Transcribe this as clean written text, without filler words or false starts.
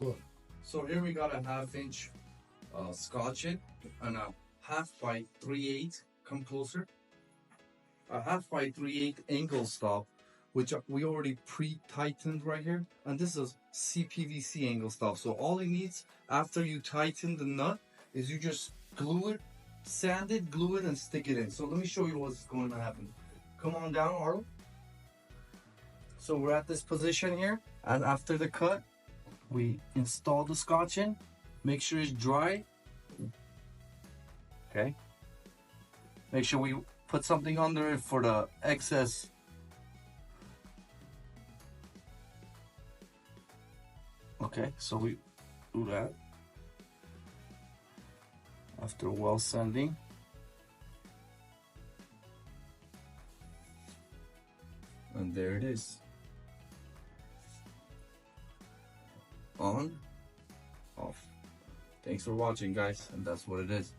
Look. So here we got a 1/2 inch scotch it and a 1/2 by 3/8. Come closer. A 1/2 by 3/8 angle stop, which we already pre-tightened right here. And this is cpvc angle stop. So all it needs after you tighten the nut is you just glue it, sand it, glue it, and stick it in. So let me show you what's going to happen. Come on down, Arlo. So we're at this position here, and after the cut, we install the scotch in. Make sure it's dry. Okay. Make sure we put something under it for the excess. Okay, so we do that after well sanding. And there it is. On, off. Thanks for watching, guys, and that's what it is.